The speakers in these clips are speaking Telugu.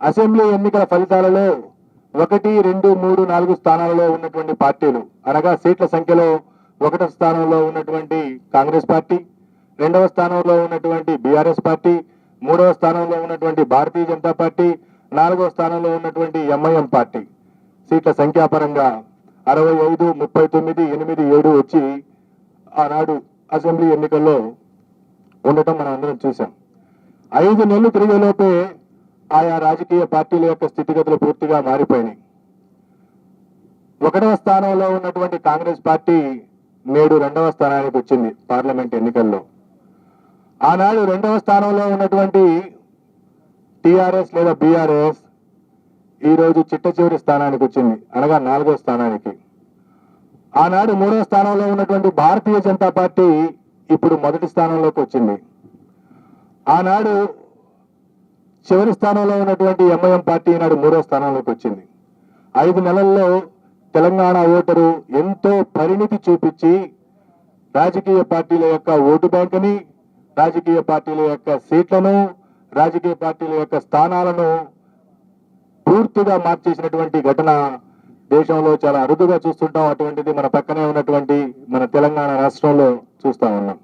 అసెంబ్లీ ఎన్నికల ఫలితాలలో 1, 2, 3, 4 స్థానాలలో ఉన్నటువంటి పార్టీలు అనగా సీట్ల సంఖ్యలో 1వ స్థానంలో ఉన్నటువంటి కాంగ్రెస్ పార్టీ, 2వ స్థానంలో ఉన్నటువంటి బీఆర్ఎస్ పార్టీ, 3వ స్థానంలో ఉన్నటువంటి భారతీయ జనతా పార్టీ, 4వ స్థానంలో ఉన్నటువంటి ఎంఐఎం పార్టీ సీట్ల సంఖ్యాపరంగా 65, 39, 8, 7 వచ్చి ఆనాడు అసెంబ్లీ ఎన్నికల్లో ఉండటం మనం అందరం చూసాం. 5 నెలలు తిరిగేలోపే ఆయా రాజకీయ పార్టీల యొక్క స్థితిగతులు పూర్తిగా మారిపోయినాయి. 1వ స్థానంలో ఉన్నటువంటి కాంగ్రెస్ పార్టీ నేడు 2వ స్థానానికి వచ్చింది పార్లమెంట్ ఎన్నికల్లో. ఆనాడు 2వ స్థానంలో ఉన్నటువంటి టిఆర్ఎస్ లేదా బీఆర్ఎస్ ఈరోజు చిట్ట చివరి స్థానానికి వచ్చింది, అనగా 4వ స్థానానికి. ఆనాడు 3వ స్థానంలో ఉన్నటువంటి భారతీయ జనతా పార్టీ ఇప్పుడు మొదటి స్థానంలోకి వచ్చింది. ఆనాడు చివరి స్థానంలో ఉన్నటువంటి ఎంఐఎం పార్టీ ఈనాడు 3వ స్థానంలోకి వచ్చింది. 5 నెలల్లో తెలంగాణ ఓటరు ఎంతో పరిణితి చూపించి రాజకీయ పార్టీల యొక్క ఓటు బ్యాంకుని, రాజకీయ పార్టీల యొక్క సీట్లను, రాజకీయ పార్టీల యొక్క స్థానాలను పూర్తిగా మార్చేసినటువంటి ఘటన దేశంలో చాలా అరుదుగా చూస్తుంటాం. అటువంటిది మన పక్కనే ఉన్నటువంటి మన తెలంగాణ రాష్ట్రంలో చూస్తా ఉన్నాం.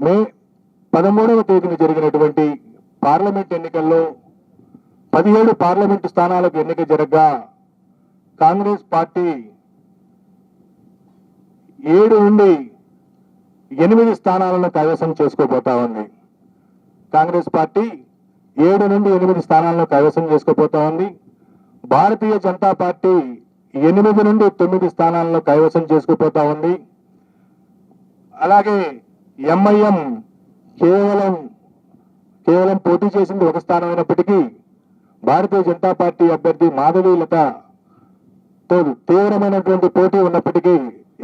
మే 13వ తేదీన జరిగినటువంటి పార్లమెంట్ ఎన్నికల్లో 17 పార్లమెంటు స్థానాలకు ఎన్నిక జరగగా కాంగ్రెస్ పార్టీ 7 నుండి 8 స్థానాలను కైవసం చేసుకోబోతా ఉంది. కాంగ్రెస్ పార్టీ 7 నుండి 8 స్థానాలను కైవసం చేసుకోబోతా ఉంది. భారతీయ జనతా పార్టీ 8 నుండి 9 స్థానాలను కైవసం చేసుకోబోతా ఉంది. అలాగే ఎంఐఎం కేవలం పోటీ చేసింది 1 స్థానం అయినప్పటికీ భారతీయ జనతా పార్టీ అభ్యర్థి మాధవీలతతో తీవ్రమైనటువంటి పోటీ ఉన్నప్పటికీ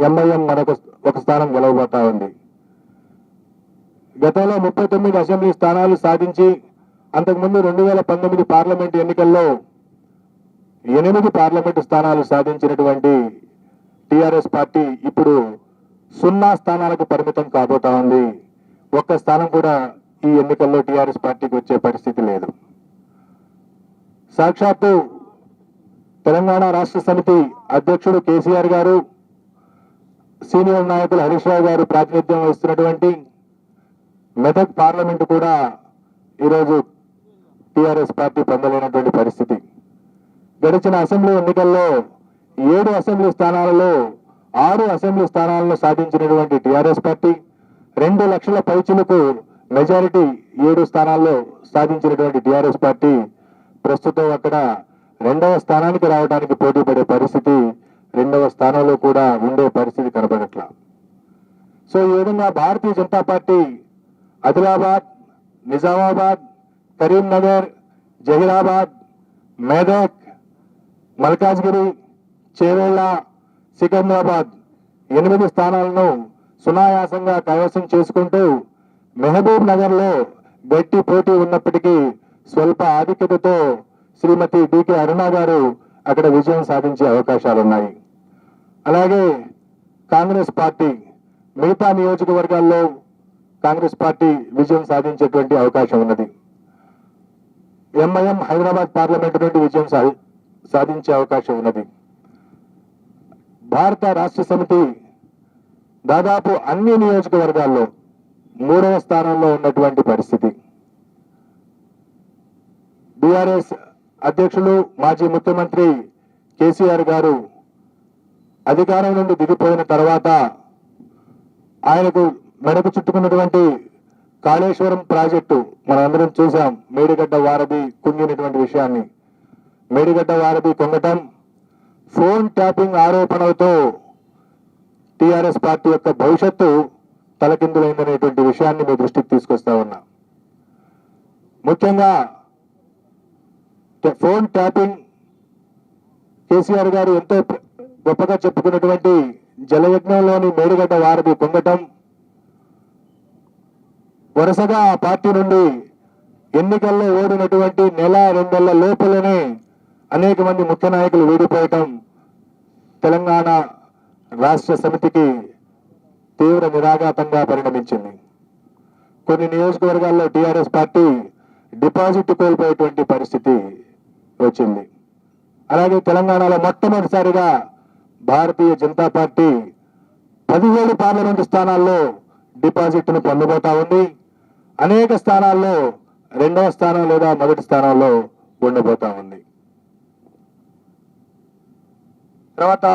ఎంఐఎం మరొక 1 స్థానం గెలవబోతా ఉంది. గతంలో 39 అసెంబ్లీ స్థానాలు సాధించి అంతకుముందు 2019 పార్లమెంట్ ఎన్నికల్లో 8 పార్లమెంటు స్థానాలు సాధించినటువంటి టిఆర్ఎస్ పార్టీ ఇప్పుడు 0 స్థానాలకు పరిమితం కాబోతా ఉంది. 1 స్థానం కూడా ఈ ఎన్నికల్లో టిఆర్ఎస్ పార్టీకి వచ్చే పరిస్థితి లేదు. సాక్షాత్తు తెలంగాణ రాష్ట్ర సమితి అధ్యక్షుడు కేసీఆర్ గారు, సీనియర్ నాయకులు హరీష్ రావు గారు ప్రాతినిధ్యం వహిస్తున్నటువంటి మెదక్ పార్లమెంటు కూడా ఈరోజు టిఆర్ఎస్ పార్టీ పొందలేనటువంటి పరిస్థితి. గడిచిన అసెంబ్లీ ఎన్నికల్లో 7 అసెంబ్లీ స్థానాలలో 6 అసెంబ్లీ స్థానాలను సాధించినటువంటి టిఆర్ఎస్ పార్టీ 2 లక్షల పైచిలకు మెజారిటీ 7 స్థానాల్లో సాధించినటువంటి టిఆర్ఎస్ పార్టీ ప్రస్తుతం అక్కడ 2వ స్థానానికి రావడానికి పోటీ పడే పరిస్థితి, 2వ స్థానంలో కూడా ఉండే పరిస్థితి కనబడట్లా. సో ఈ విధంగా భారతీయ జనతా పార్టీ ఆదిలాబాద్, నిజామాబాద్, కరీంనగర్, జహీరాబాద్, మెదక్, మల్కాజ్గిరి, చేవెళ్ల, సికింద్రాబాద్ 8 స్థానాలను సునాయాసంగా కైవసం చేసుకుంటూ మహబూబ్ నగర్ లో గట్టి పోటీ ఉన్నప్పటికీ స్వల్ప ఆధిక్యతతో శ్రీమతి డికే అరుణ గారు అక్కడ విజయం సాధించే అవకాశాలున్నాయి. అలాగే కాంగ్రెస్ పార్టీ మిగతా నియోజకవర్గాల్లో కాంగ్రెస్ పార్టీ విజయం సాధించేటువంటి అవకాశం ఉన్నది. ఎంఐఎం హైదరాబాద్ పార్లమెంటు నుండి విజయం సాధించే అవకాశం ఉన్నది. భారత రాష్ట్ర సమితి దాదాపు అన్ని నియోజకవర్గాల్లో 3వ స్థానంలో ఉన్నటువంటి పరిస్థితి. బీఆర్ఎస్ అధ్యక్షులు మాజీ ముఖ్యమంత్రి కేసీఆర్ గారు అధికారం నుండి దిగిపోయిన తర్వాత ఆయనకు మెడకు చుట్టుకున్నటువంటి కాళేశ్వరం ప్రాజెక్టు మనందరం చూసాం. మేడిగడ్డ వారధి కుంగినటువంటి విషయాన్ని, మేడిగడ్డ వారధి కుంగటం, ఫోన్ ట్యాపింగ్ ఆరోపణలతో టిఆర్ఎస్ పార్టీ యొక్క భవిష్యత్తు తలకిందులైందనేటువంటి విషయాన్ని మీ దృష్టికి తీసుకొస్తా ఉన్నా. ముఖ్యంగా ఫోన్ ట్యాపింగ్ కేసీఆర్ గారు ఎంతో గొప్పగా చెప్పుకున్నటువంటి జలయజ్ఞంలోని మేడిగడ్డ వారధి పొంగటం, వరుసగా ఆ పార్టీ నుండి ఎన్నికల్లో ఓడినటువంటి 1-2 నెలల లోపలనే అనేక మంది ముఖ్య నాయకులు వీడిపోయటం తెలంగాణ రాష్ట్ర సమితికి తీవ్ర నిరాఘాతంగా పరిణమించింది. కొన్ని నియోజకవర్గాల్లో టిఆర్ఎస్ పార్టీ డిపాజిట్ కోల్పోయేటువంటి పరిస్థితి వచ్చింది. అలాగే తెలంగాణలో మొట్టమొదటిసారిగా భారతీయ జనతా పార్టీ 17 పార్లమెంటు స్థానాల్లో డిపాజిట్ను పొందబోతా ఉంది. అనేక స్థానాల్లో 2వ స్థానం లేదా మొదటి స్థానంలో ఉండబోతా ఉంది. తర్వాత